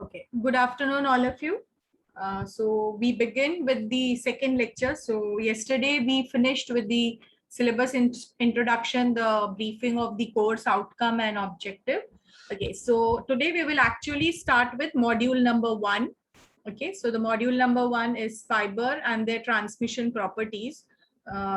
Okay, good afternoon, all of you. So we begin with the second lecture. So yesterday we finished with the syllabus introduction, the briefing of the course outcome and objective. Okay, so today we will actually start with module number 1. Okay, so the module number 1 is fiber and their transmission properties.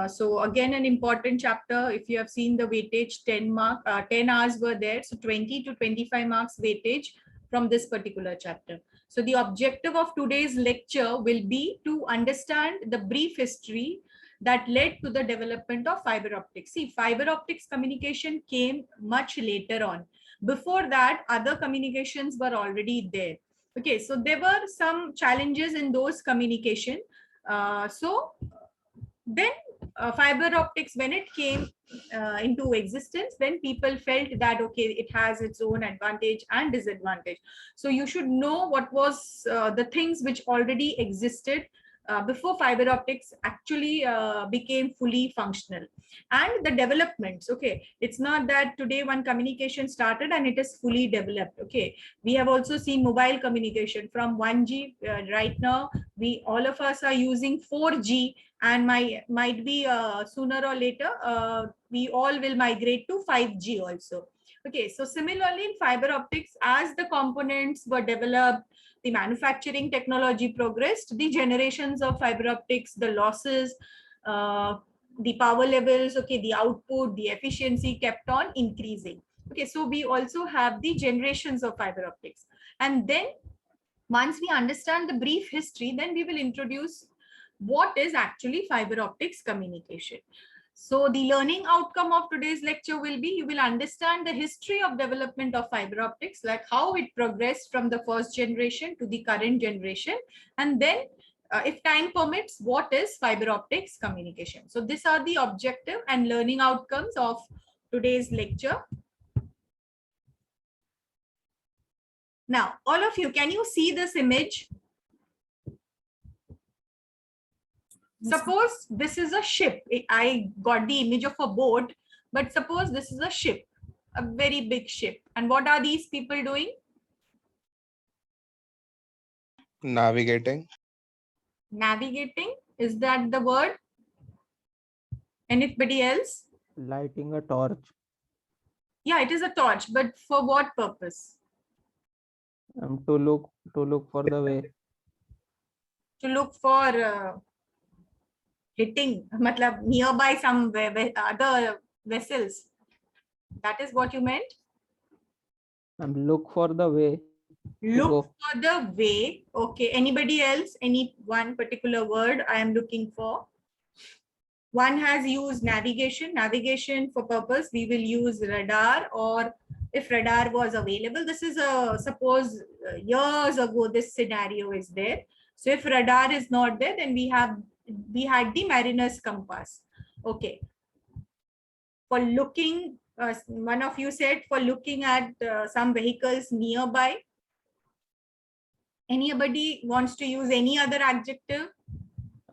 So again, an important chapter. If you have seen the weightage, 10 hours were there. So 20 to 25 marks weightage from this particular chapter. So the objective of today's lecture will be to understand the brief history that led to the development of fiber optics. See, fiber optics communication came much later on. Before that, other communications were already there. Okay, so there were some challenges in those communication. So then fiber optics, when it came into existence, then people felt that okay, it has its own advantage and disadvantage. So you should know what was the things which already existed before fiber optics actually became fully functional, and the developments. Okay, it's not that today one communication started and it is fully developed. Okay, we have also seen mobile communication from 1G. Right now we all of us are using 4G, and might be sooner or later we all will migrate to 5G also. Okay, so similarly in fiber optics, as the components were developed, the manufacturing technology progressed, the generations of fiber optics, the losses, the power levels, okay, the output, the efficiency kept on increasing. Okay, so we also have the generations of fiber optics. And then once we understand the brief history, then we will introduce what is actually fiber optics communication. So the learning outcome of today's lecture will be, you will understand the history of development of fiber optics, like how it progressed from the first generation to the current generation. And then if time permits, what is fiber optics communication. So these are the objective and learning outcomes of today's lecture. Now, all of you, can you see this image? Suppose this is a ship. I got the image of a boat, but suppose this is a ship, a very big ship. And what are these people doing? Navigating. Navigating. Is that the word? Anybody else? Lighting a torch. Yeah, it is a torch, but for what purpose? To look for the way. To look for hitting, matlab, nearby some other vessels. That is what you meant? Look for the way. Look for the way. Okay. Anybody else? Any one particular word I am looking for? One has used navigation. Navigation for purpose, we will use radar, or if radar was available, this is a, suppose years ago this scenario is there. So if radar is not there, then we had the mariner's compass. Okay. For looking, one of you said for looking at some vehicles nearby. Anybody wants to use any other adjective?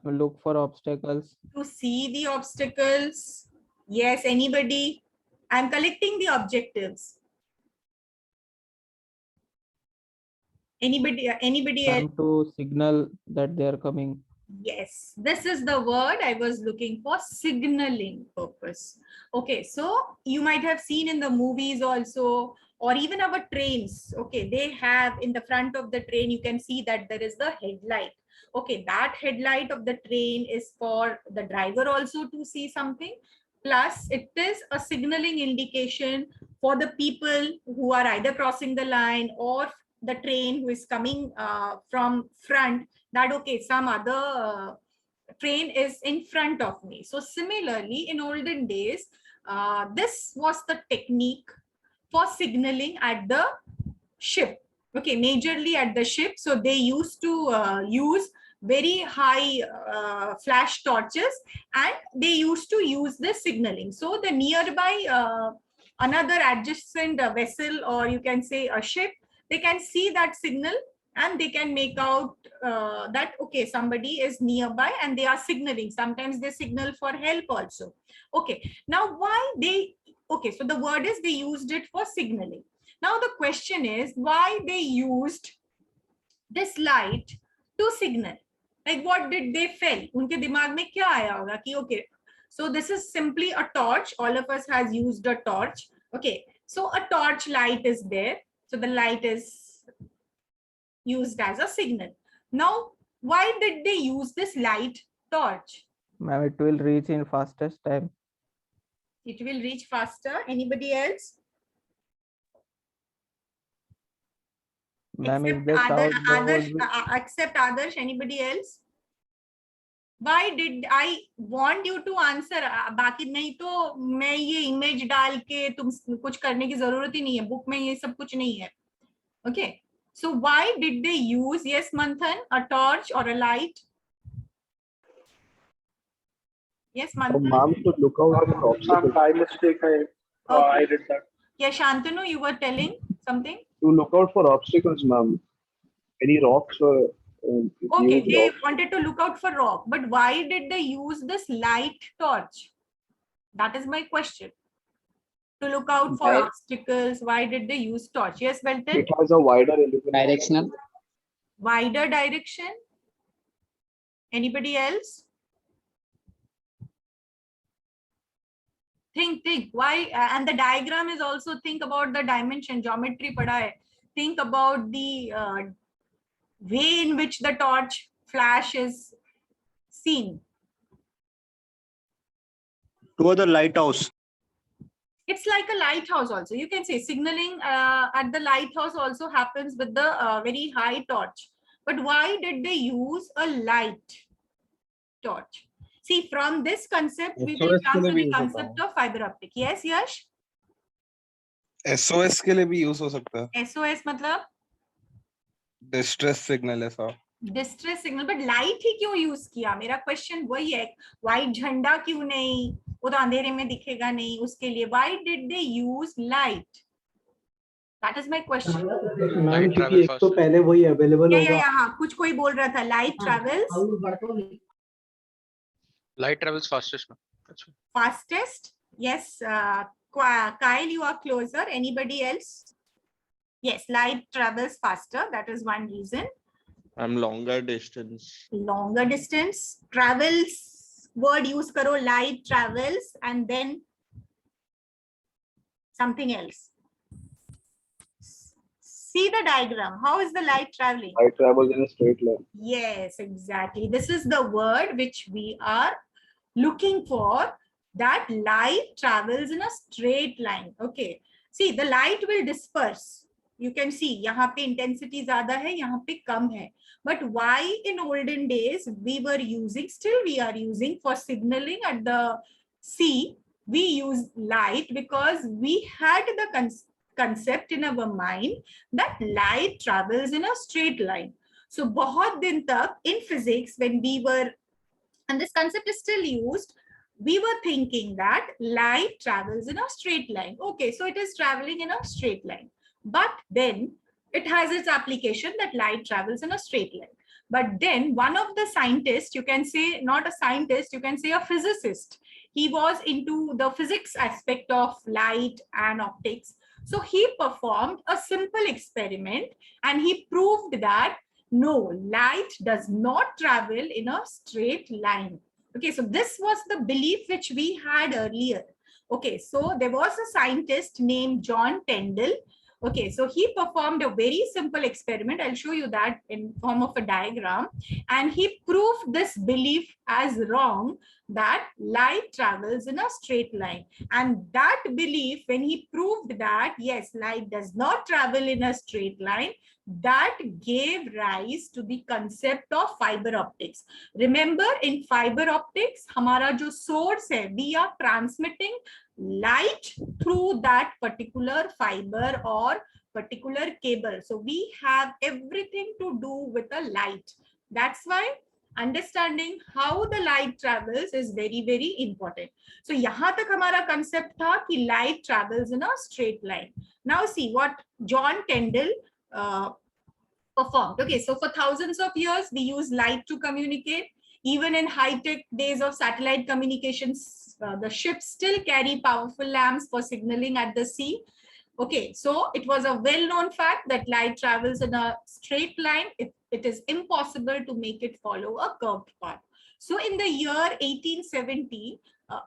Look for obstacles. To see the obstacles. Yes, anybody? I'm collecting the objectives. Anybody else? To signal that they are coming. Yes, this is the word I was looking for, signaling purpose. Okay, so you might have seen in the movies also, or even our trains. Okay, they have in the front of the train, you can see that there is the headlight. Okay, that headlight of the train is for the driver also to see something. Plus, it is a signaling indication for the people who are either crossing the line or the train who is coming from front, that okay, some other train is in front of me. So similarly, in olden days, this was the technique for signaling at the ship. Okay, majorly at the ship. So they used to use very high flash torches, and they used to use the signaling. So the nearby another adjacent vessel, or you can say a ship, they can see that signal and they can make out that okay, somebody is nearby and they are signaling. Sometimes they signal for help also. Okay, now why they, okay, so the word is they used it for signaling. Now the question is why they used this light to signal. Like what did they feel? उनके दिमाग में क्या आया होगा कि okay, so this is simply a torch. All of us has used a torch. Okay, so a torch light is there. So the light is used as a signal. Now, why did they use this light torch? Ma'am, it will reach in fastest time. It will reach faster. Anybody else? Ma'am, if Except they shout, they Adarsh, would be, except Adarsh, anybody else? Why did I want you to answer? बाकी नहीं तो मैं ये image डाल के तुम कुछ करने की जरूरत ही नहीं है. Book में ये सब कुछ नहीं है. Okay. So why did they use, yes, Manthan, a torch or a light? Yes, Manthan. Ma'am, to look out for obstacles. By mistake, I did that. Yeah, Shantanu, you were telling something? To look out for obstacles, ma'am. Any rocks or Okay, huge they rocks. wanted to look out for rock, but why did they use this light torch? That is my question. To look out for Why? obstacles, why did they use torch? Yes, Belton? It has a wider illumination. Directional. Wider direction. Anybody else? Think. Why? And the diagram is also, think about the dimension, geometry padha hai. Think about the way in which the torch flash is seen. Toward the lighthouse. It's like a lighthouse also. You can say signaling at the lighthouse also happens with the very high torch. But why did they use a light torch? See, from this concept, we will SOS come के to लिए भी the use होता concept of fiber optic. Yes, Yash? SOS के लिए भी use हो सकता है. SOS मतलब डिस्ट्रेस सिग्नल ऐसा. Distress signal. बट लाइट ही क्यों यूज किया? मेरा क्वेश्चन वही है. व्हाइट झंडा क्यों नहीं? वो तो अंधेरे में दिखेगा नहीं. उसके लिए why did they use light? That is my question. Ma'am, क्योंकि एक तो पहले वही अवेलेबल होगा. हाँ, कुछ कोई बोल रहा था light travels Light travels fastest. That's why. fastest. Yes, Kyle, you are closer. Anybody else? Yes, light travels faster. That is one reason. I'm longer distance. Longer distance. Travels, word use karo, light travels, and then something else. See the diagram. How is the light traveling? Light travels in a straight line. Yes, exactly. This is the word which we are looking for, that light travels in a straight line. Okay. See, the light will disperse. You can see, यहाँ पे intensity ज़्यादा है, यहाँ पे कम है. But why in olden days we were using, still we are using for signaling at the sea, we use light because we had the concept in our mind that light travels in a straight line. So बहुत दिन तक in physics, when we were, and this concept is still used, we were thinking that light travels in a straight line. Okay, so it is traveling in a straight line. But then it has its application that light travels in a straight line. But then one of the scientists, you can say, not a scientist, you can say a physicist. He was into the physics aspect of light and optics. So he performed a simple experiment and he proved that no, light does not travel in a straight line. Okay, so this was the belief which we had earlier. Okay, so there was a scientist named John Tyndall. Okay, so he performed a very simple experiment. I'll show you that in form of a diagram. And he proved this belief as wrong, that light travels in a straight line. And that belief, when he proved that, yes, light does not travel in a straight line, that gave rise to the concept of fiber optics. Remember, in fiber optics, हमारा जो source है, we are transmitting light through that particular fiber or particular cable. So we have everything to do with a light. That's why understanding how the light travels is very, very important. So यहाँ तक हमारा concept था कि light travels in a straight line. Now see what John Tyndall performed. Okay, so for thousands of years, we use light to communicate. Even in high-tech days of satellite communications, the ships still carry powerful lamps for signaling at the sea. Okay, so it was a well-known fact that light travels in a straight line. It is impossible to make it follow a curved path. So in the year 1870,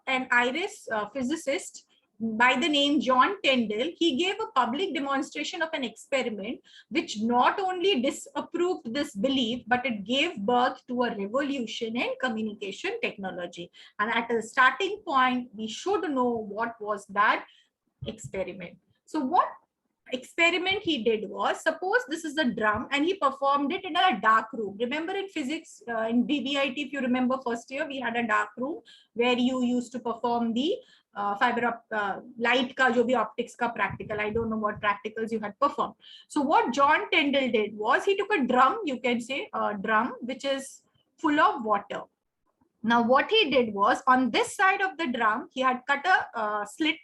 an Irish physicist by the name John Tyndall, he gave a public demonstration of an experiment which not only disapproved this belief, but it gave birth to a revolution in communication technology. And at a starting point, we should know what was that experiment. So what experiment he did was, suppose this is a drum and he performed it in a dark room. Remember in physics, in BBIT, if you remember first year, we had a dark room where you used to perform the light ka jo bhi optics ka practical. I don't know what practicals you had performed. So what John Tyndall did was, he took a drum, you can say a drum, which is full of water. Now what he did was, on this side of the drum, he had cut a slit.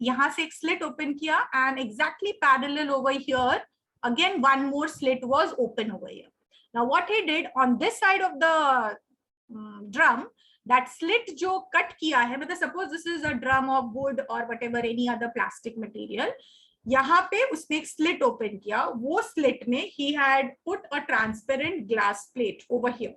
यहाँ से एक slit open किया, and exactly parallel over here, again one more slit was open over here. Now what he did on this side of the drum, that slit जो cut किया है, मतलब suppose this is a drum of wood or whatever any other plastic material, यहाँ पे उसने एक slit open किया, वो slit में he had put a transparent glass plate over here.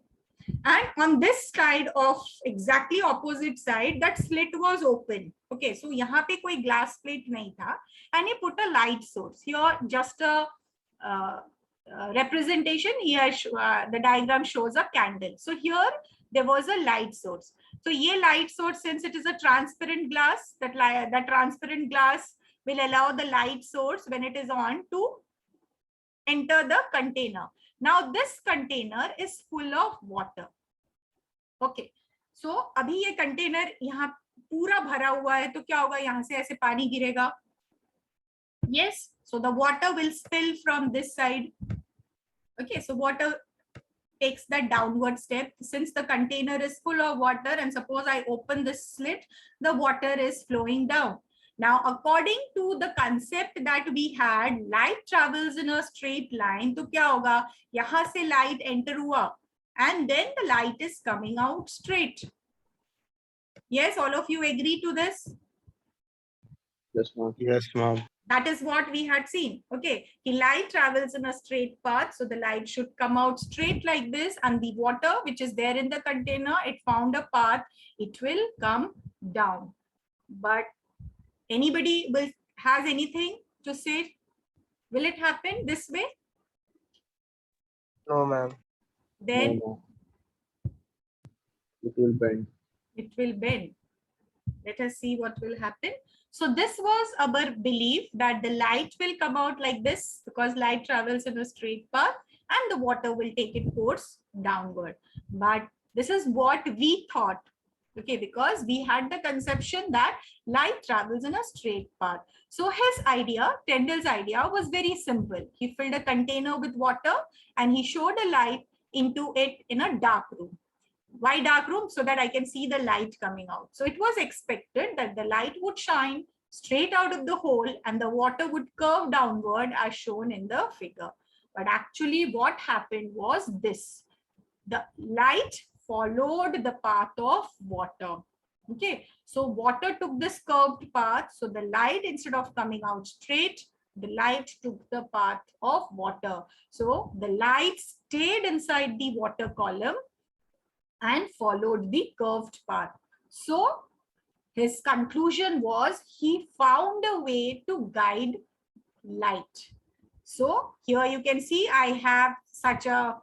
And on this side of exactly opposite side, that slit was open. Okay, so यहाँ पे कोई glass plate नहीं था, and he put a light source here. Just a representation here. The diagram shows a candle. So here there was a light source. So ये light source, since it is a transparent glass, that transparent glass will allow the light source when it is on to enter the container. Now this container is full of water. Okay, so अभी ये container यहाँ पूरा भरा हुआ है, तो क्या होगा, यहाँ से ऐसे पानी गिरेगा. Yes, so the water will spill from this side. Okay, so water takes that downward step. Since the container is full of water, and suppose I open this slit, the water is flowing down. Now, according to the concept that we had, light travels in a straight line. तो क्या होगा, यहाँ से light enter हुआ, and then the light is coming out straight. Yes, all of you agree to this? Yes, ma'am. Yes, ma'am. That is what we had seen. Okay, the light travels in a straight path, so the light should come out straight like this, and the water which is there in the container, it found a path, it will come down. But anybody has anything to say? Will it happen this way? No, ma'am. Then No. It will bend. it will bend. Let us see what will happen. So this was our belief that the light will come out like this, because light travels in a straight path and the water will take its course downward. But this is what we thought. Okay, because we had the conception that light travels in a straight path. So his idea, Tyndall's idea, was very simple. He filled a container with water and he showed a light into it in a dark room. Why dark room? So that I can see the light coming out. So it was expected that the light would shine straight out of the hole and the water would curve downward as shown in the figure. But actually what happened was this. The light followed the path of water. Okay, so water took this curved path. So the light, instead of coming out straight, the light took the path of water. So the light stayed inside the water column and followed the curved path. So his conclusion was he found a way to guide light. So here you can see I have such a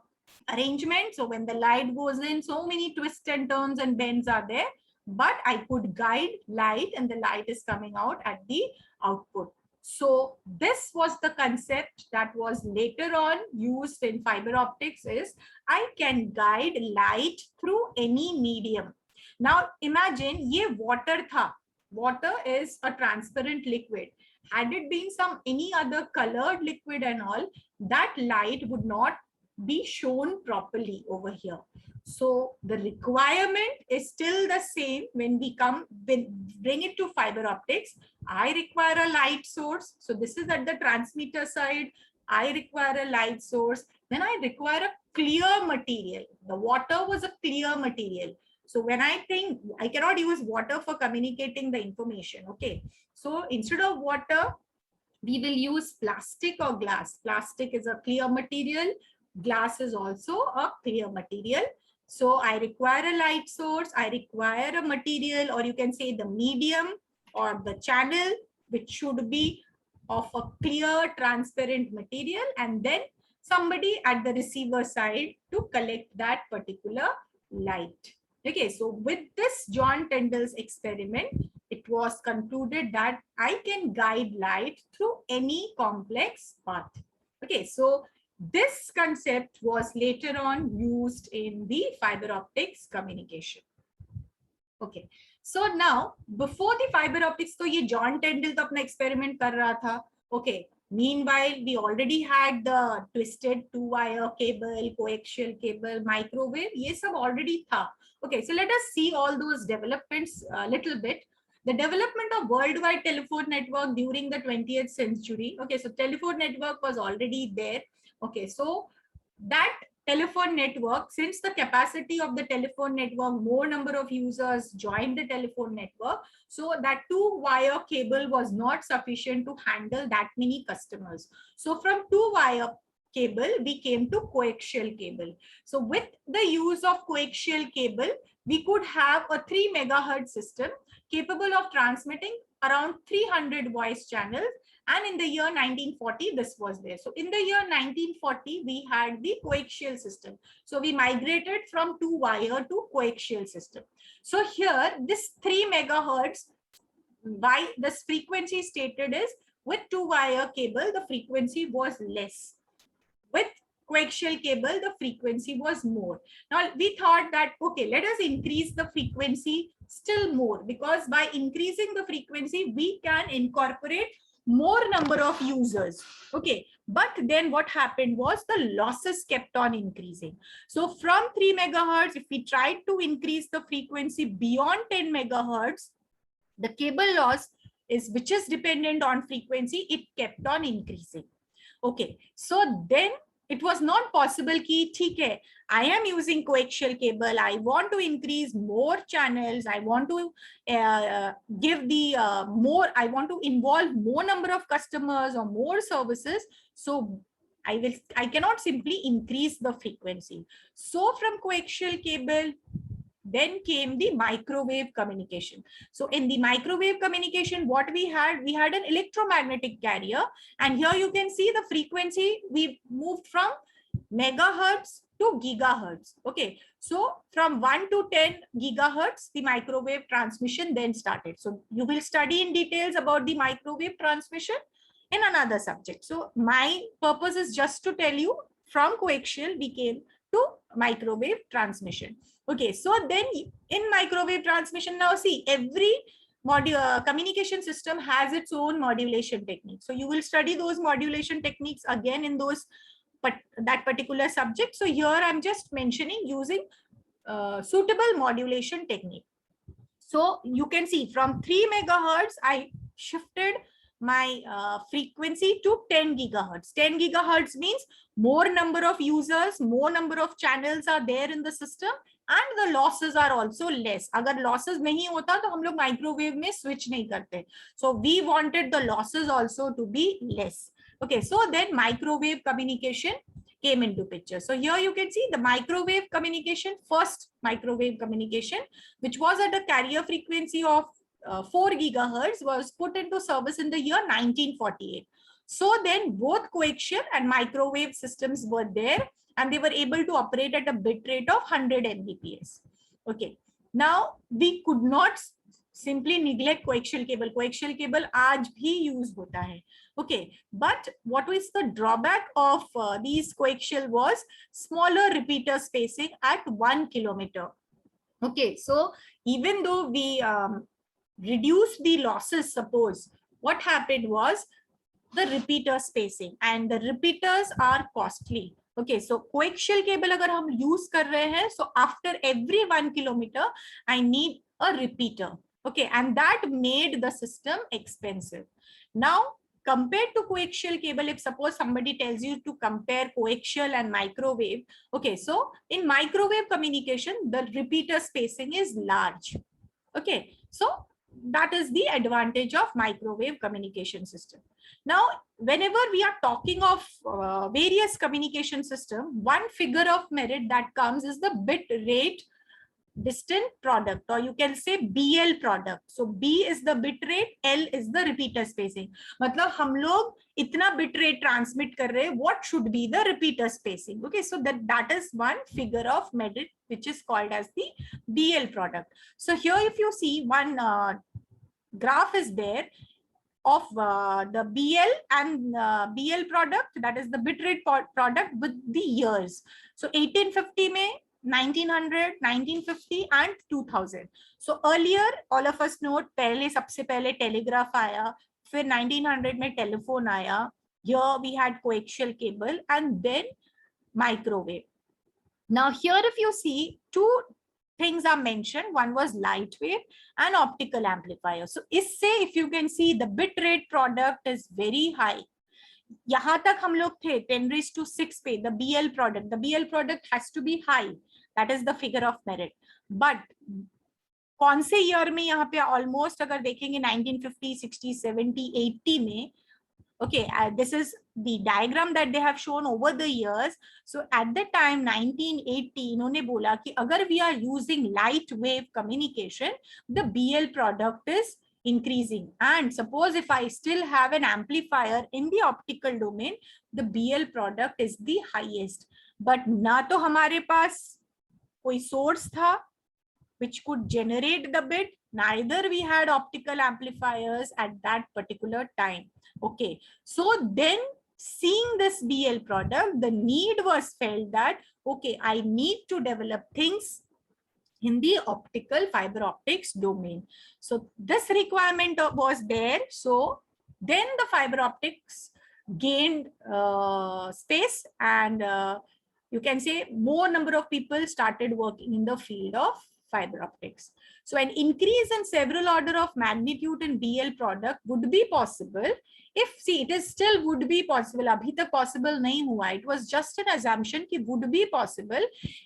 arrangement. So when the light goes in, so many twists and turns and bends are there, but I could guide light and the light is coming out at the output. So this was the concept that was later on used in fiber optics, is I can guide light through any medium. Now imagine ye water tha. Water is a transparent liquid. Had it been any other colored liquid and all, that light would not be shown properly over here. So the requirement is still the same when we bring it to fiber optics. I require a light source. So this is at the transmitter side. I require a light source. Then I require a clear material. The water was a clear material. So when I think I cannot use water for communicating the information. Okay. So instead of water, we will use plastic or glass. Plastic is a clear material. Glass is also a clear material. So I require a light source. I require a material, or you can say the medium or the channel, which should be of a clear, transparent material, and then somebody at the receiver side to collect that particular light. Okay, so with this John Tyndall's experiment, it was concluded that I can guide light through any complex path. Okay, so this concept was later on used in the fiber optics communication. Okay, so now before the fiber optics, तो ये John Tyndall तो अपना experiment कर रहा था. Okay, meanwhile we already had the twisted 2-wire cable, coaxial cable, microwave. ये सब already था. Okay, so let us see all those developments a little bit. The development of worldwide telephone network during the 20th century. Okay, so telephone network was already there. Okay, so that telephone network, since the capacity of the telephone network, more number of users joined the telephone network, so that 2-wire cable was not sufficient to handle that many customers. So from 2-wire cable, we came to coaxial cable. So with the use of coaxial cable, we could have a 3 megahertz system capable of transmitting around 300 voice channels. And in the year 1940, this was there. So in the year 1940, we had the coaxial system. So we migrated from 2-wire to coaxial system. So here, this 3 megahertz, why this frequency stated is, with 2-wire cable, the frequency was less. With coaxial cable, the frequency was more. Now we thought that, okay, let us increase the frequency still more, because by increasing the frequency, we can incorporate more number of users. Okay, but then what happened was the losses kept on increasing. So from 3 megahertz, if we tried to increase the frequency beyond 10 megahertz, the cable loss is, which is dependent on frequency, it kept on increasing. Okay, so then it was not possible ki, theek hai, I am using coaxial cable, I want to increase more channels, I want to give the I want to involve more number of customers or more services. So I cannot simply increase the frequency. So from coaxial cable, then came the microwave communication. So in the microwave communication, what we had an electromagnetic carrier, and here you can see the frequency, we moved from megahertz to gigahertz. Okay, so from 1 to 10 gigahertz, the microwave transmission then started. So you will study in details about the microwave transmission in another subject. So my purpose is just to tell you, from coaxial we came to microwave transmission. Okay, so then in microwave transmission, now see, every communication system has its own modulation technique. So you will study those modulation techniques again in those, but that particular subject. So here I'm just mentioning using suitable modulation technique. So you can see from 3 megahertz, I shifted my frequency to 10 gigahertz. 10 gigahertz means more number of users, more number of channels are there in the system, and the losses are also less. Agar losses nahi hota to hum log microwave mein switch nahi karte. So we wanted the losses also to be less. Okay, so then microwave communication came into picture. So here you can see the microwave communication, first microwave communication, which was at a carrier frequency of 4 gigahertz, was put into service in the year 1948. So then both coaxial and microwave systems were there, and they were able to operate at a bit rate of 100 Mbps. Okay, now we could not simply neglect coaxial cable. Coaxial cable aaj bhi use hota hai. Okay, but what is the drawback of these coaxial was smaller repeater spacing at 1 kilometer. Okay, so even though we reduced the losses, suppose, what happened was the repeater spacing, and the repeaters are costly. Okay, so coaxial cable agar hum use kar rahe hain, so after every 1 kilometer, I need a repeater. Okay, and that made the system expensive. Now, compared to coaxial cable, if suppose somebody tells you to compare coaxial and microwave, okay, so in microwave communication, the repeater spacing is large. Okay, so that is the advantage of microwave communication system. Now, whenever we are talking of various communication system, one figure of merit that comes is the bit rate distant product, or you can say BL product. So B is the bit rate, L is the repeater spacing. मतलब हम लोग इतना bit rate transmit कर रहे हैं, what should be the repeater spacing? Okay, so that is one figure of merit which is called as the BL product. So here if you see one graph is there of the BL and BL product, that is the bitrate product with the years. So 1850 में 1900, 1950 and 2000. So earlier all of us know पहले सबसे पहले telegraph आया, फिर 1900 में telephone आया. Here we had coaxial cable and then microwave. Now here if you see, two things are mentioned. One was light wave and optical amplifier. So isse if you can see the bit rate product is very high. यहाँ तक हम लोग थे 10⁶ पे the BL product. The BL product has to be high. That is the figure of merit. But कौन से year में यहाँ पे almost अगर देखेंगे 1950, 60, 70, 80 में, okay, this is the diagram that they have shown over the years. So at the time 1980 इन्होंने बोला कि अगर we are using light wave communication, the BL product is increasing. And suppose if I still have an amplifier in the optical domain, the BL product is the highest. But ना तो हमारे पास कोई source था which could generate the bit, neither we had optical amplifiers at that particular time. Okay, so then seeing this BL product, the need was felt that, okay, I need to develop things in the optical fiber optics domain. So this requirement was there. So then the fiber optics gained space, and you can say more number of people started working in the field of fiber optics. So an increase in several order of magnitude in BL product would be possible if, see, it is still would be possible. Abhi tak possible nahi hua. It was just an assumption ki would be possible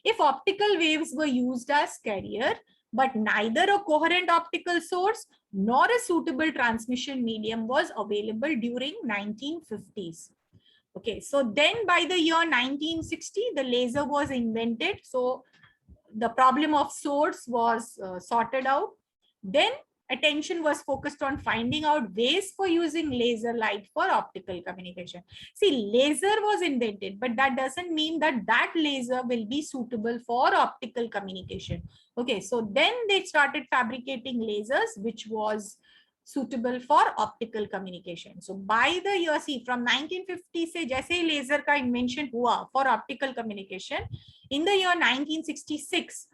if optical waves were used as carrier, but neither a coherent optical source nor a suitable transmission medium was available during 1950s. Okay, so then by the year 1960, the laser was invented. So the problem of source was sorted out. Then attention was focused on finding out ways for using laser light for optical communication. See, laser was invented, but that doesn't mean that that laser will be suitable for optical communication. Okay, so then they started fabricating lasers which was suitable for optical communication. So by the year, see, from 1950 से जैसे ही laser का invention हुआ for optical communication, in the year 1966,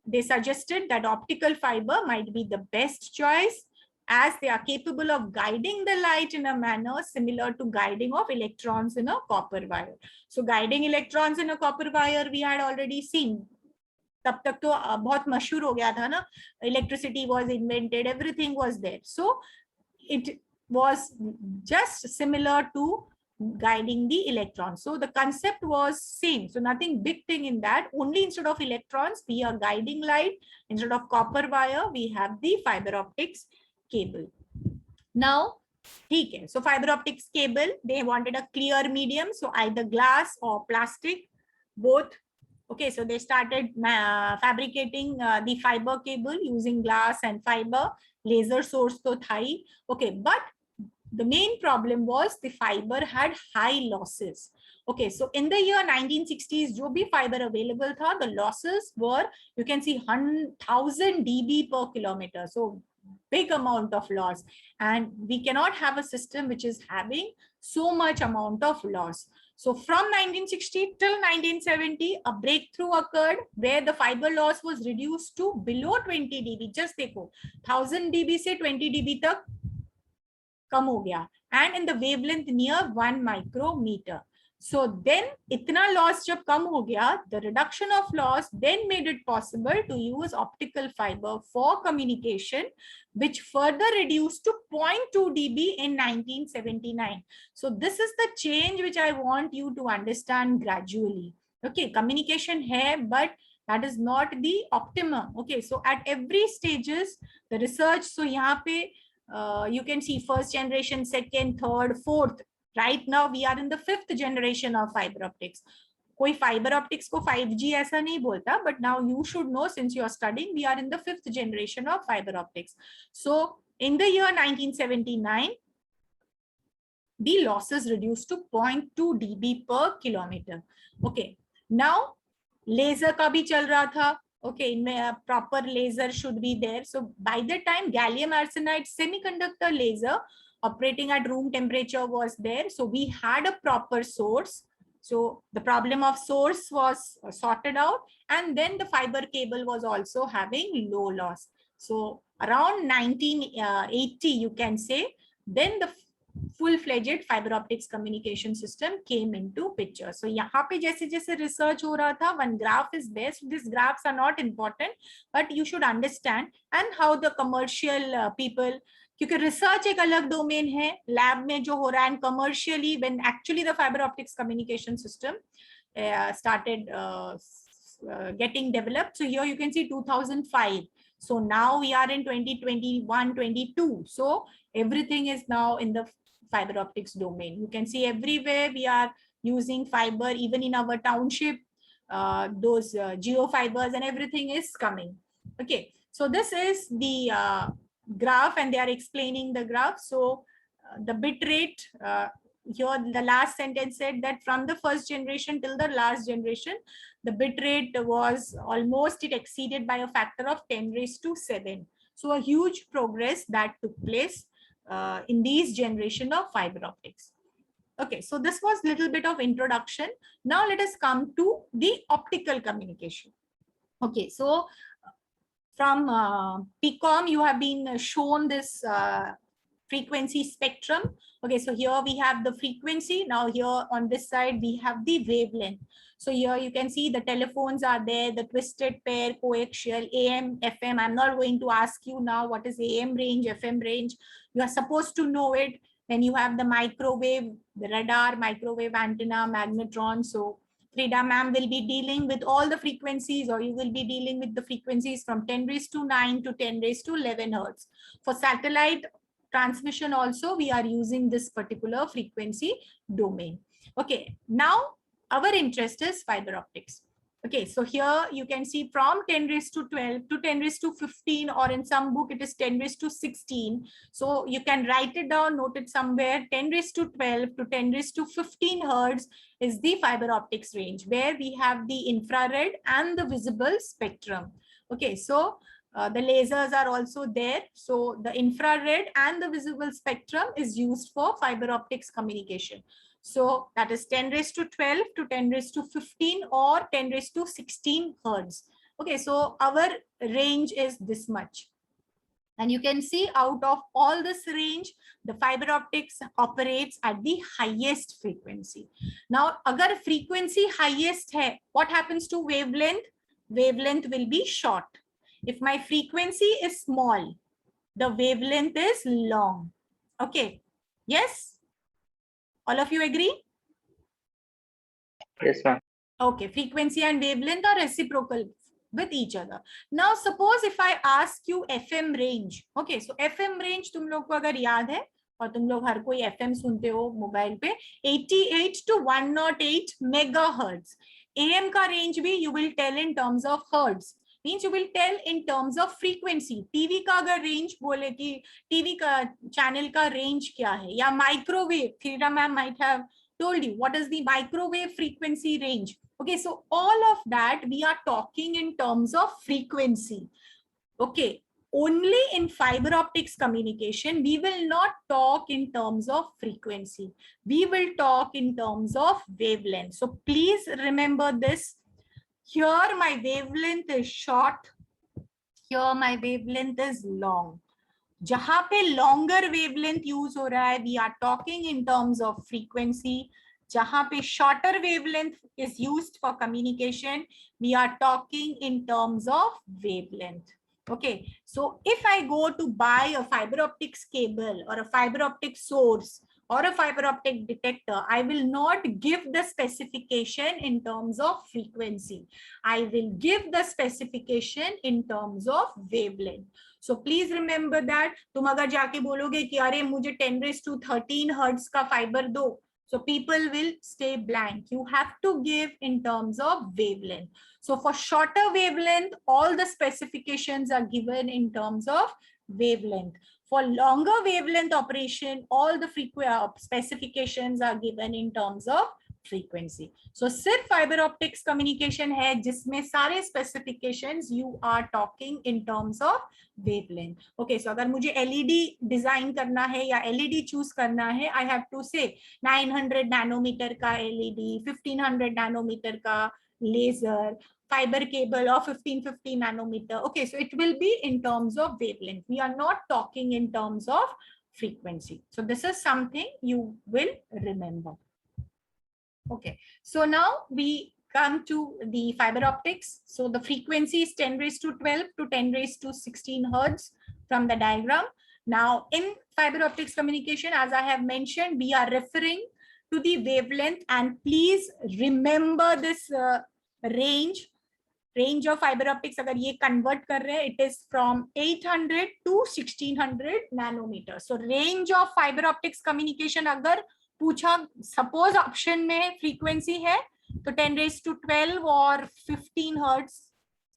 they suggested that optical fiber might be the best choice as they are capable of guiding the light in a manner similar to guiding of electrons in a copper wire. So guiding electrons in a copper wire we had already seen. तब तक तो बहुत मशहूर हो गया था ना, electricity was invented, everything was there. So it was just similar to guiding the electrons. So the concept was same. So nothing big thing in that. Only instead of electrons, we are guiding light. Instead of copper wire, we have the fiber optics cable. Now, okay, so fiber optics cable, they wanted a clear medium. So either glass or plastic, both. Okay, so they started fabricating the fiber cable using glass and fiber. Laser source to thai. Okay, but the main problem was the fiber had high losses. Okay, so in the year 1960s, jo bhi fiber available tha, the losses were, you can see 1,000 dB per kilometer. So big amount of loss. And we cannot have a system which is having so much amount of loss. So from 1960 till 1970, a breakthrough occurred where the fiber loss was reduced to below 20 dB. Just dekho, 1000 dB se 20 dB tak kam ho gaya. And in the wavelength near 1 micrometer. So then itna loss jab kam ho gaya, the reduction of loss then made it possible to use optical fiber for communication, which further reduced to 0.2 dB in 1979. So this is the change which I want you to understand gradually. Okay, communication hai, but that is not the optimum. Okay, so at every stages, the research, so yahan pe You can see first generation, second, third, fourth. Right now we are in the 5th generation of fiber optics. कोई fiber optics को 5G ऐसा नहीं बोलता, but now you should know, since you are studying, we are in the 5th generation of fiber optics. So in the year 1979, the losses reduced to 0.2 dB per kilometer. Okay, now laser का भी चल रहा था. Okay, इनमें proper laser should be there. So by the time gallium arsenide semiconductor laser operating at room temperature was there, so we had a proper source. So the problem of source was sorted out, and then the fiber cable was also having low loss. So around 1980, you can say, then the full-fledged fiber optics communication system came into picture. So यहाँ पे जैसे जैसे research हो रहा था, one graph is there. So these graphs are not important, but you should understand and how the commercial people, क्योंकि research एक अलग domain है, lab में जो हो रहा है, and commercially when actually the fiber optics communication system started getting developed. So here you can see 2005. So now we are in 2021, 22. So everything is now in the fiber optics domain. You can see everywhere we are using fiber, even in our township, those geo fibers and everything is coming. Okay, so this is the graph, and they are explaining the graph. So the bit rate, here the last sentence said that from the first generation till the last generation, the bit rate was almost, it exceeded by a factor of 10⁻⁷. So a huge progress that took place in these generation of fiber optics. Okay, so this was a little bit of introduction. Now let us come to the optical communication. Okay, so from PCOM, you have been shown this frequency spectrum. Okay, so here we have the frequency. Now here on this side, we have the wavelength. So here you can see the telephones are there, the twisted pair, coaxial, AM, FM. I'm not going to ask you now what is AM range, FM range. You are supposed to know it. Then you have the microwave, the radar, microwave antenna, magnetron. So Frida ma'am will be dealing with all the frequencies, or you will be dealing with the frequencies from 10⁹ to 10⁻11 hertz. For satellite transmission also, we are using this particular frequency domain. Okay, now our interest is fiber optics. Okay, so here you can see from 10⁻12 to 10⁻15, or in some book it is 10⁻16. So you can write it down, note it somewhere. 10⁻12 to 10⁻15 hertz is the fiber optics range, where we have the infrared and the visible spectrum. Okay, so the lasers are also there. So the infrared and the visible spectrum is used for fiber optics communication. So that is 10⁻12 to 10⁻15 or 10⁻16 hertz. Okay, so our range is this much. And you can see out of all this range, the fiber optics operates at the highest frequency. Now, agar frequency highest hai, what happens to wavelength? Wavelength will be short. If my frequency is small, the wavelength is long. Okay, yes? All of you agree? Yes, ma'am. Okay, frequency and wavelength are reciprocal with each other. Now, suppose if I ask you FM range. Okay, so FM range तुम लोग को अगर याद है, और तुम लोग हर कोई FM सुनते हो मोबाइल पे, 88 to 108 megahertz. AM का range भी you will tell in terms of hertz. Means you will tell in terms of frequency. TV का अगर range बोले कि TV का channel का range क्या है, या microwave, Frida ma'am might have told you what is the microwave frequency range. Okay, so all of that we are talking in terms of frequency. Okay, only in fiber optics communication, we will not talk in terms of frequency. We will talk in terms of wavelength. So please remember this. Here my wavelength is short. Here my wavelength is long. जहाँ पे longer wavelength use हो रहा है, we are talking in terms of frequency. जहाँ पे shorter wavelength is used for communication, we are talking in terms of wavelength. Okay, so if I go to buy a fiber optics cable or a fiber optic source, or a fiber optic detector, I will not give the specification in terms of frequency. I will give the specification in terms of wavelength. So please remember that. तुम अगर जाके बोलोगे कि अरे मुझे 10⁻13 hertz का fiber दो, so people will stay blank. You have to give in terms of wavelength. So for shorter wavelength, all the specifications are given in terms of wavelength. For longer wavelength operation, all the specifications are given in terms of frequency. So सिर्फ fiber optics communication है जिसमें सारे specifications you are talking in terms of wavelength. Okay, so अगर मुझे LED design करना है या LED choose करना है, I have to say 900 nanometer का LED, 1500 nanometer का laser, fiber cable of 1550 nanometer. Okay, so it will be in terms of wavelength. We are not talking in terms of frequency. So this is something you will remember. Okay, so now we come to the fiber optics. So the frequency is 10⁻12 to 10⁻16 hertz from the diagram. Now in fiber optics communication, as I have mentioned, we are referring to the wavelength, and please remember this range of fiber optics. अगर ये convert कर रहे हैं, it is from 800 to 1600 nanometers. So range of fiber optics communication अगर पूछा, suppose option में frequency है तो 10⁻12 और 15 hertz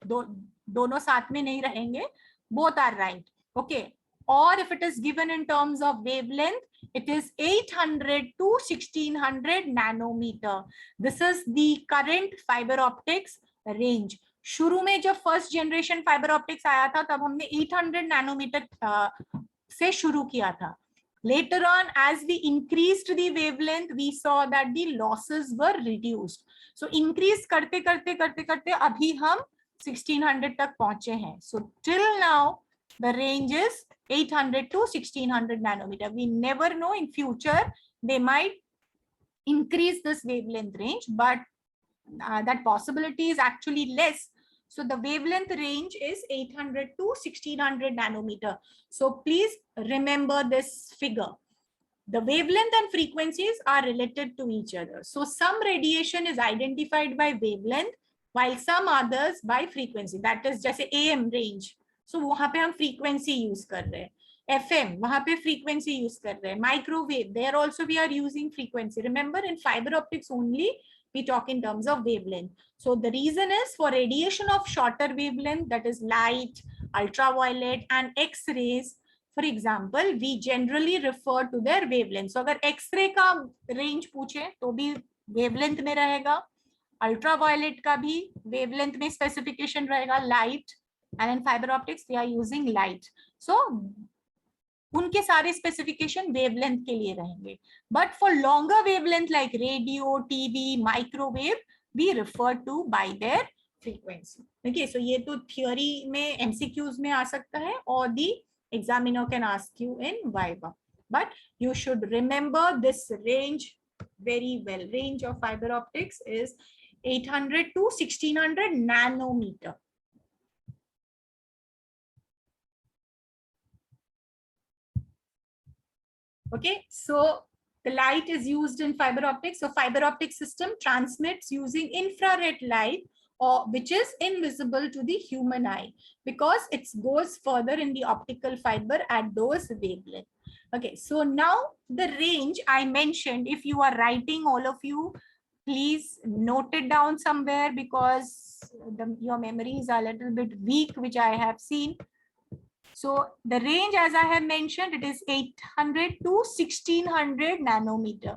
दोनों साथ में नहीं रहेंगे, both are right. Okay, or if it is given in terms of wavelength, it is 800 to 1600 nanometer. This is the current fiber optics range. शुरू में जब फर्स्ट जनरेशन फाइबर ऑप्टिक्स आया था तब हमने 800 नैनोमीटर से शुरू किया था. Later on, as we increased the wavelength, we saw that the losses were reduced. So increase करते करते करते करते अभी हम 1600 तक पहुंचे हैं. So till now the range is 800 to 1600 nanometer. We never know, in future they might increase this wavelength range, but that possibility is actually less. So the wavelength range is 800 to 1600 nanometer. So please remember this figure. The wavelength and frequencies are related to each other. So some radiation is identified by wavelength, while some others by frequency. That is जैसे AM range. So वहाँ पे हम frequency use कर रहे हैं. FM वहाँ पे frequency use कर रहे हैं. Microwave, there also we are using frequency. Remember, in fiber optics only we talk in terms of wavelength. So the reason is for radiation of shorter wavelength, that is light, ultraviolet and X-rays, for example, we generally refer to their wavelength. So अगर X-ray का range पूछे तो भी wavelength में रहेगा, ultraviolet का भी wavelength में specification रहेगा, light, and in fiber optics we are using light. So उनके सारे स्पेसिफिकेशन वेवलेंथ के लिए रहेंगे. But for longer wavelength like radio, TV, microwave, we refer to by their frequency. Okay, so ये तो थियोरी में एमसीक्यूज में आ सकता है और the examiner can ask you in viva. But you should remember this range very well. Range of fiber optics is 800 to 1600 nanometer. Okay, so the light is used in fiber optics. So fiber optic system transmits using infrared light, or which is invisible to the human eye because it goes further in the optical fiber at those wavelengths. Okay, so now the range I mentioned, if you are writing, all of you, please note it down somewhere because your memories are a little bit weak, which I have seen. So the range, as I have mentioned, it is 800 to 1600 nanometer.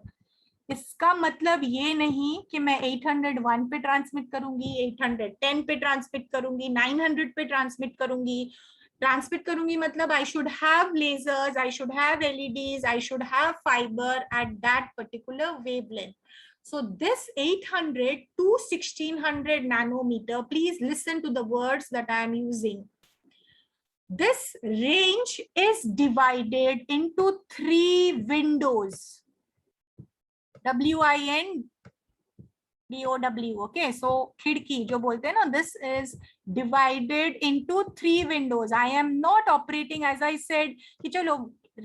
इसका मतलब ये नहीं कि मैं 801 पे transmit करूंगी, 810 पे transmit करूंगी, 900 पे ट्रांसमिट करूंगी मतलब I should have lasers, I should have LEDs, I should have fiber at that particular wavelength. So this 800 to 1600 nanometer, please listen to the words that I am using. This range is divided into 3 windows. WINDOW. Okay, so खिड़की जो बोलते हैं ना, this is divided into 3 windows. I am not operating, as I said, कि चलो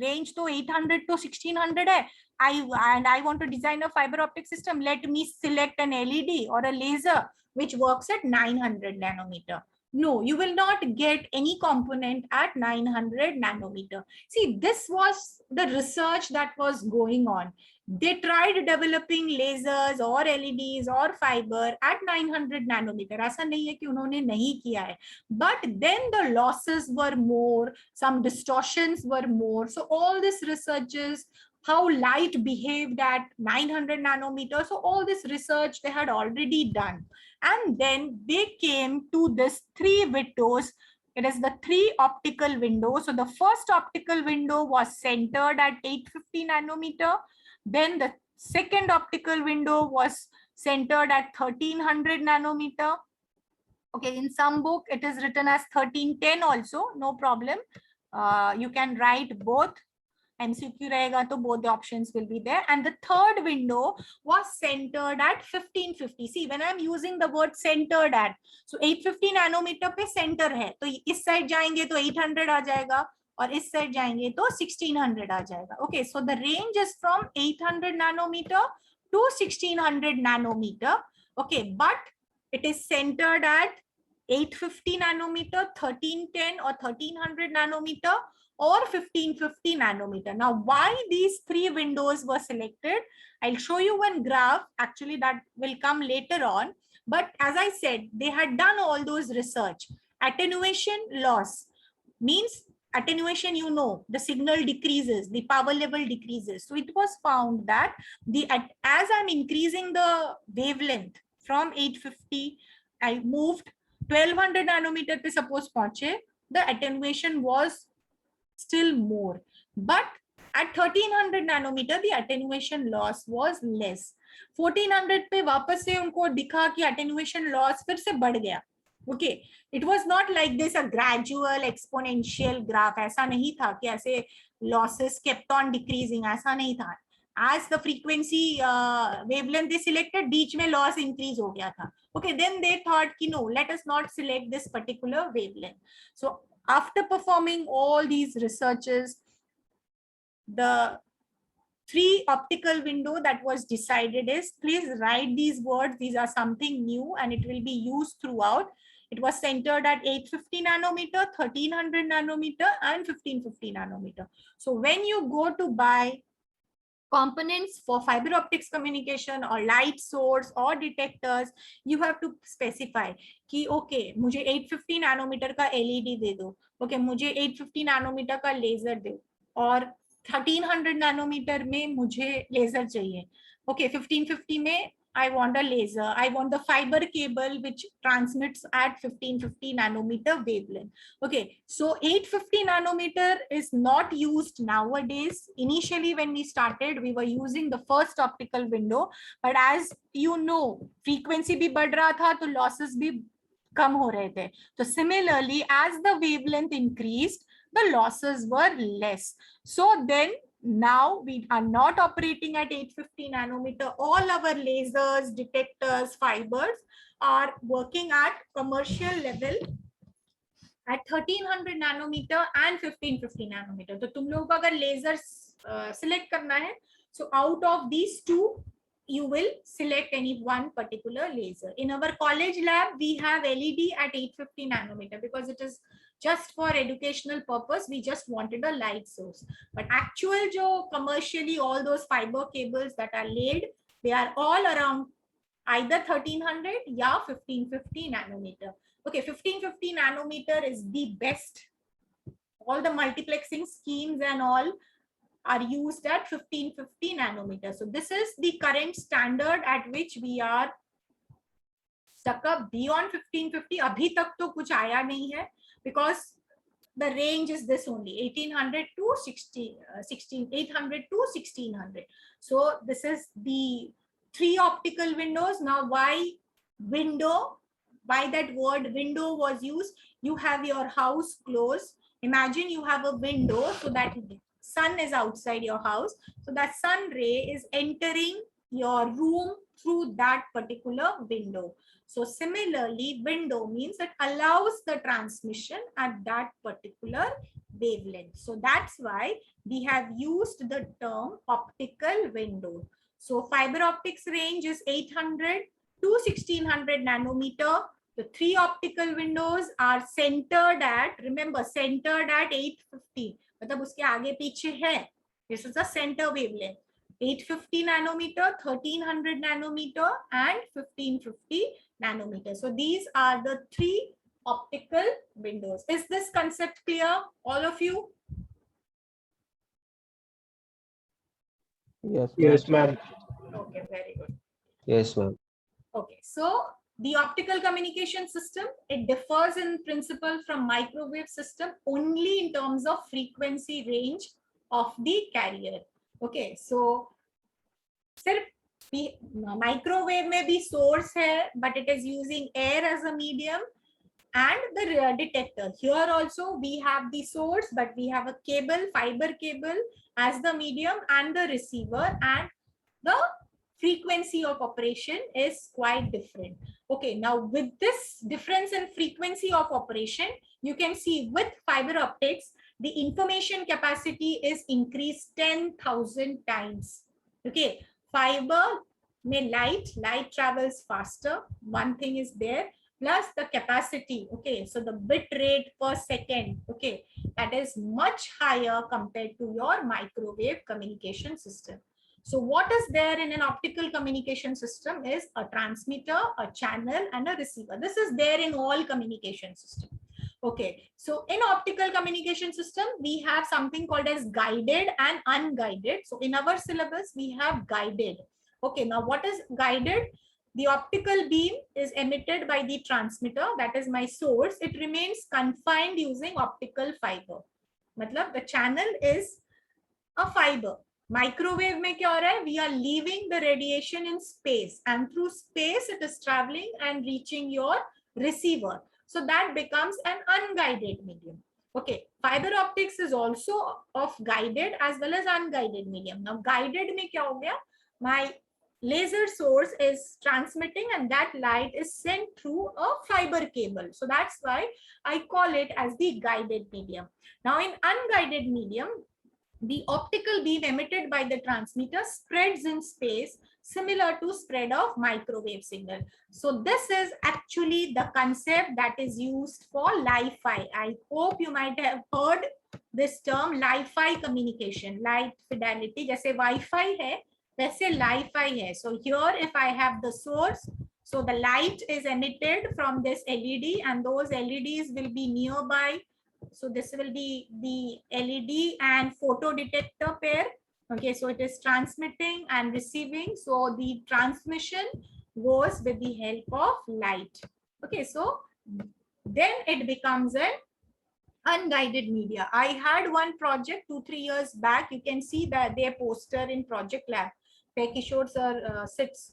range तो 800 to 1600 है, I want to design a fiber optic system. Let me select an LED or a laser which works at 900 nanometer. No, you will not get any component at 900 nanometer. See, this was the research that was going on. They tried developing lasers or LEDs or fiber at 900 nanometer. ऐसा नहीं है कि उन्होंने नहीं किया है. But then the losses were more, some distortions were more. So all this researches, how light behaved at 900 nanometers. So all this research they had already done. And then they came to this 3 windows. It is the 3 optical windows. So the first optical window was centered at 850 nanometer. Then the second optical window was centered at 1300 nanometer. Okay, in some book it is written as 1310 also, no problem. You can write both. MCQ रहेगा तो both the options will be there. And the third window was centered at 1550. See, when I'm using the word centered at, so 850 nanometer पे center है, तो इस side जाएंगे तो 800 आ जाएगा, और इस side जाएंगे तो 1600 आ जाएगा. Okay, so the range is from 800 nanometer to 1600 nanometer. Okay, but it is centered at 850 nanometer, 1310 or 1300 nanometer, or 1550 nanometer. Now, why these 3 windows were selected? I'll show you one graph. Actually, that will come later on. But as I said, they had done all those research. Attenuation loss means attenuation, you know, the signal decreases, the power level decreases. So it was found that as I'm increasing the wavelength from 850, I moved 1200 nanometer pe suppose पहुंचे, the attenuation was still more, but at 1300 nanometer the attenuation loss was less. 1400 पे वापस से उनको दिखा कि attenuation loss फिर से बढ़ गया. Okay, it was not like this a gradual exponential graph. ऐसा नहीं था कि ऐसे losses kept on decreasing. ऐसा नहीं था. As the frequency wavelength they selected, बीच में loss increase हो गया था. Okay, then they thought कि no, let us not select this particular wavelength. So after performing all these researches, the 3 optical window that was decided is, please write these words. These are something new and it will be used throughout. It was centered at 850 nanometer, 1300 nanometer, and 1550 nanometer. So when you go to buy components for fiber optics communication or light source or detectors, you have to specify कि okay, मुझे 850 nanometer का LED दे दो, okay, मुझे 850 nanometer का laser दे, और 1300 nanometer में मुझे laser चाहिए. Okay, 1550 में I want a laser. I want the fiber cable which transmits at 1550 nanometer wavelength. Okay, so 850 nanometer is not used nowadays. Initially, when we started, we were using the first optical window. But as you know, frequency भी बढ़ रहा था, तो losses भी कम हो रहे थे. So similarly, as the wavelength increased, the losses were less. So then, now we are not operating at 850 nanometer. All our lasers, detectors, fibers are working at commercial level at 1300 nanometer and 1550 nanometer. तो तुम लोगों को अगर laser select करना है, so out of these 2, you will select any one particular laser. In our college lab, we have LED at 850 nanometer because it is just for educational purpose. We just wanted a light source. But actual jo commercially all those fiber cables that are laid, they are all around either 1300 या 1550 nanometer. Okay, 1550 nanometer is the best. All the multiplexing schemes and all are used at 1550 nanometer. So this is the current standard at which we are stuck up. Beyond 1550 abhi tak to kuch aaya nahi hai, because the range is this only, 800 to 1600. So this is the 3 optical windows. Now why window? Why that word window was used? You have your house closed. Imagine you have a window so that sun is outside your house. So that sun ray is entering your room through that particular window. So similarly, window means it allows the transmission at that particular wavelength. So that's why we have used the term optical window. So fiber optics range is 800 to 1600 nanometer. The three optical windows are centered at, remember, centered at 850. मतलब उसके आगे पीछे है. This is the center wavelength. 850 nanometer, 1300 nanometer, and 1550 nanometer. So these are the three optical windows. Is this concept clear, all of you? Yes. Yes, ma'am. Okay, very good. Yes, ma'am. Okay, so the optical communication system, it differs in principle from microwave system only in terms of frequency range of the carrier. Okay, so सिर्फ microwave में भी source है, but it is using air as a medium and the detector. Here also we have the source, but we have a cable, fiber cable as the medium and the receiver, and the frequency of operation is quite different. Okay, now with this difference in frequency of operation, you can see with fiber optics, the information capacity is increased 10,000 times. Okay, fiber may light travels faster. One thing is there, plus the capacity. Okay, so the bit rate per second, okay, that is much higher compared to your microwave communication system. So what is there in an optical communication system is a transmitter, a channel, and a receiver. This is there in all communication systems. Okay, so in optical communication system, we have something called as guided and unguided. So in our syllabus, we have guided. Okay, now what is guided? The optical beam is emitted by the transmitter, that is my source. It remains confined using optical fiber. Matlab, the channel is a fiber. Microwave में क्या हो रहा है? We are leaving the radiation in space, and through space it is traveling and reaching your receiver. So that becomes an unguided medium. Okay, fiber optics is also of guided as well as unguided medium. Now guided में क्या हो गया? My laser source is transmitting and that light is sent through a fiber cable. So that's why I call it as the guided medium. Now in unguided medium, the optical beam emitted by the transmitter spreads in space similar to spread of microwave signal. So this is actually the concept that is used for Li-Fi. I hope you might have heard this term Li-Fi communication, light fidelity. जैसे Wi-Fi है, वैसे Li-Fi है. So here if I have the source, so the light is emitted from this LED and those LEDs will be nearby. So this will be the LED and photo detector pair. Okay, so it is transmitting and receiving. So the transmission goes with the help of light. Okay, so then it becomes an unguided media. I had one project 2-3 years back. You can see that their poster in Project Lab. Where Kishore sir sits.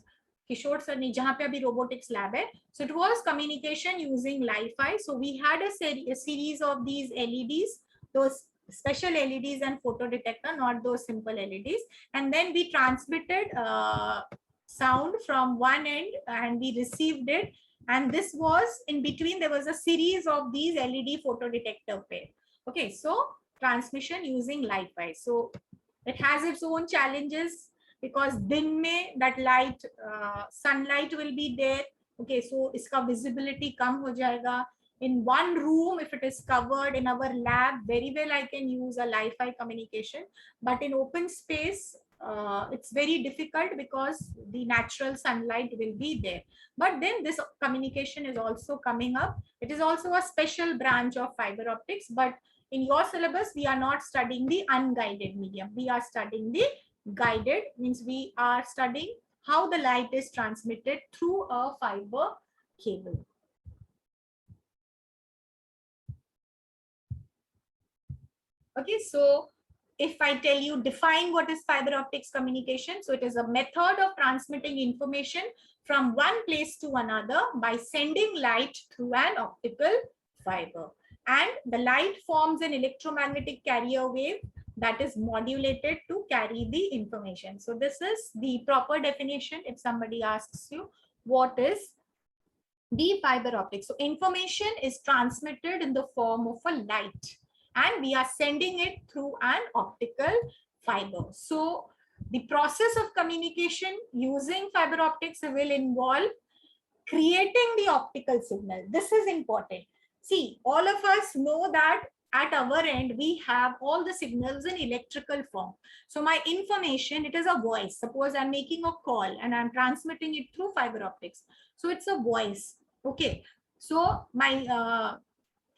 Kishore sir ne jahan pe abhi robotics lab hai. So it was communication using Li-Fi. So we had a series of these LEDs, those special LEDs and photo detector, not those simple LEDs. And then we transmitted sound from one end and we received it. And this was in between, there was a series of these LED photo detector pair. Okay, so transmission using Li-Fi. So it has its own challenges because din mein that light, sunlight will be there. Okay, so iska visibility kam ho jayega. In one room, if it is covered in our lab, very well I can use a Li-Fi communication. But in open space, it's very difficult because the natural sunlight will be there. But then this communication is also coming up. It is also a special branch of fiber optics. But in your syllabus, we are not studying the unguided medium. We are studying the guided, means we are studying how the light is transmitted through a fiber cable. Okay, so if I tell you define what is fiber optics communication, so it is a method of transmitting information from one place to another by sending light through an optical fiber. And the light forms an electromagnetic carrier wave that is modulated to carry the information. So this is the proper definition. If somebody asks you what is the fiber optic, so information is transmitted in the form of a light, and we are sending it through an optical fiber. So the process of communication using fiber optics will involve creating the optical signal. This is important. See, all of us know that at our end, we have all the signals in electrical form. So my information, it is a voice. Suppose I'm making a call and I'm transmitting it through fiber optics. So it's a voice. Okay. So my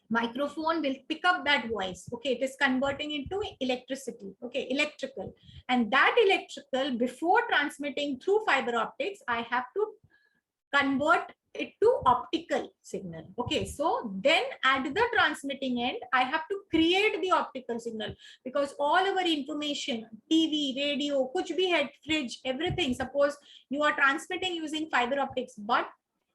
microphone will pick up that voice. Okay, it is converting into electricity. Okay, electrical. And that electrical, before transmitting through fiber optics, I have to convert it to optical signal. Okay, so then at the transmitting end, I have to create the optical signal, because all our information, TV, radio, kuch bhi hai, fridge, everything, suppose you are transmitting using fiber optics, but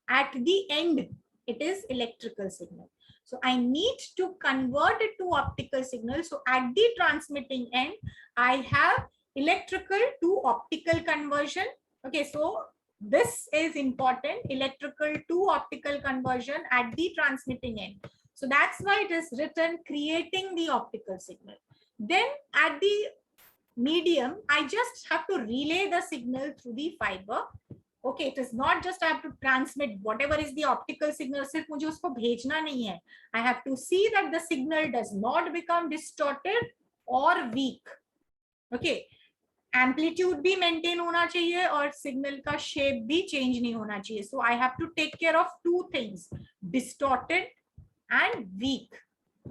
at the end, it is electrical signal. So I need to convert it to optical signal. So at the transmitting end, I have electrical to optical conversion. Okay, so this is important, electrical to optical conversion at the transmitting end. So that's why it is written creating the optical signal. Then at the medium, I just have to relay the signal through the fiber. Okay, it is not just I have to transmit whatever is the optical signal, सिर्फ मुझे उसको भेजना नहीं है. I have to see that the signal does not become distorted or weak. Okay, amplitude भी maintain होना चाहिए और signal का shape भी change नहीं होना चाहिए. So I have to take care of two things, distorted and weak.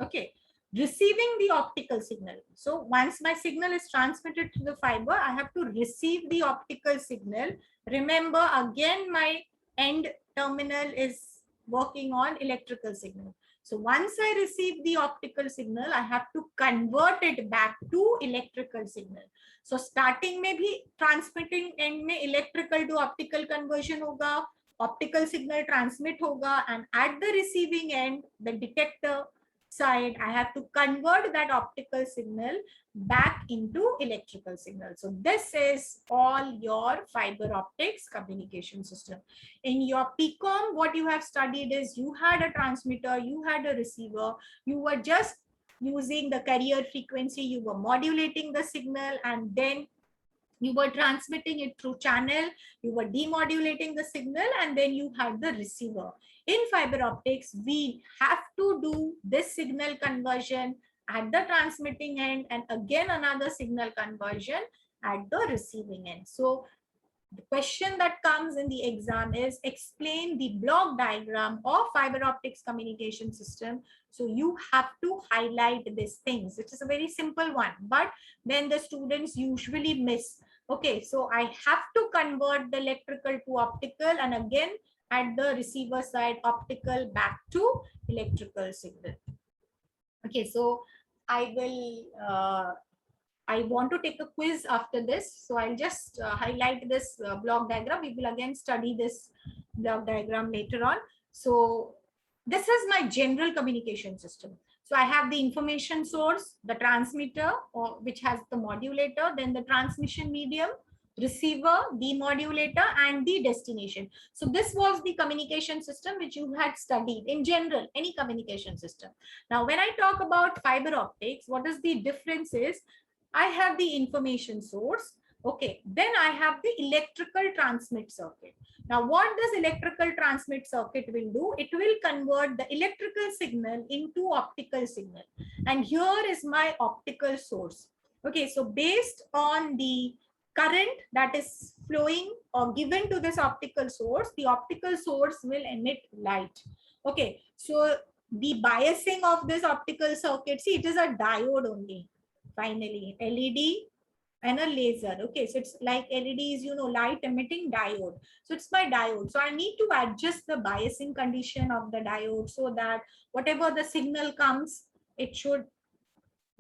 Okay, receiving the optical signal. So once my signal is transmitted to the fiber, I have to receive the optical signal. Remember, again, my end terminal is working on electrical signal. So once I receive the optical signal, I have to convert it back to electrical signal. So starting में भी transmitting end में electrical to optical conversion होगा, optical signal transmit होगा, and at the receiving end, the detector side, I have to convert that optical signal back into electrical signal. So this is all your fiber optics communication system. In your PCOM, what you have studied is you had a transmitter, you had a receiver, you were just using the carrier frequency, you were modulating the signal, and then you were transmitting it through channel, you were demodulating the signal, and then you had the receiver. In fiber optics, we have to do this signal conversion at the transmitting end, and again another signal conversion at the receiving end. So the question that comes in the exam is explain the block diagram of fiber optics communication system. So you have to highlight these things. It is a very simple one, but then the students usually miss. Okay, so I have to convert the electrical to optical, and again at the receiver side, optical back to electrical signal. Okay, so I will I want to take a quiz after this, so I'll just highlight this block diagram. We will again study this block diagram later on. So this is my general communication system. So I have the information source, the transmitter, which has the modulator, then the transmission medium, receiver, demodulator, and the destination. So this was the communication system which you had studied in general, any communication system. Now, when I talk about fiber optics, what is the difference is, I have the information source. Okay, then I have the electrical transmit circuit. Now, what does electrical transmit circuit will do? It will convert the electrical signal into optical signal. And here is my optical source. Okay, so based on the current that is flowing or given to this optical source, the optical source will emit light. Okay, so the biasing of this optical circuit, see, it is a diode only. Finally, LED and a laser. Okay, so it's like LED is, you know, light emitting diode. So it's my diode. So I need to adjust the biasing condition of the diode so that whatever the signal comes, it should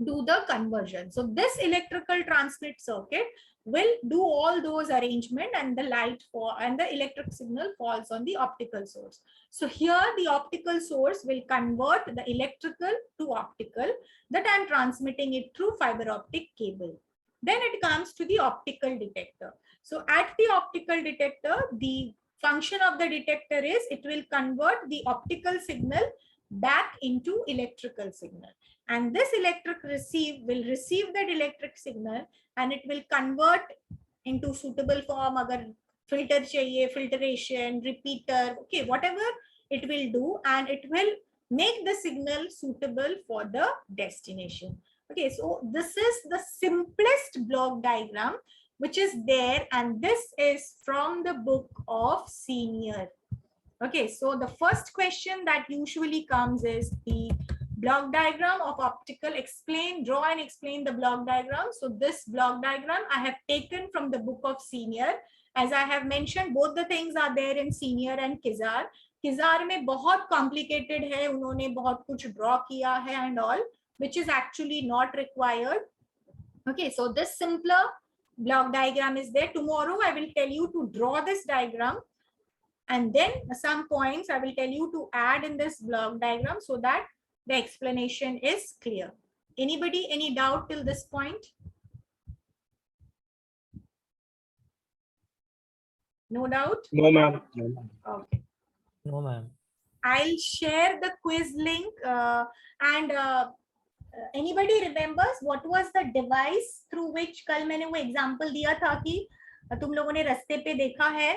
do the conversion. So this electrical transmit circuit will do all those arrangement, and the light for and the electric signal falls on the optical source. So here the optical source will convert the electrical to optical, that I am transmitting it through fiber optic cable. Then it comes to the optical detector. So at the optical detector, the function of the detector is it will convert the optical signal back into electrical signal. And this electric will receive that electric signal and it will convert into suitable form. Agar filter chahiye, filtration, repeater, okay, whatever it will do, and it will make the signal suitable for the destination. Okay, so this is the simplest block diagram which is there, and this is from the book of senior. Okay, so the first question that usually comes is the block diagram of optical. Draw and explain the block diagram. So this block diagram I have taken from the book of senior. As I have mentioned, both the things are there in senior and Kizar. Kizar में बहुत complicated है, उन्होंने बहुत कुछ draw किया है and all, which is actually not required. Okay, so this simpler block diagram is there. Tomorrow I will tell you to draw this diagram, and then some points I will tell you to add in this block diagram so that the explanation is clear. Anybody, any doubt till this point? No doubt? No, ma'am. Okay. No, ma'am. I'll share the quiz link, and anybody remembers what was the device through which कल मैंने वो example दिया था कि तुम लोगों ने रास्ते पे देखा है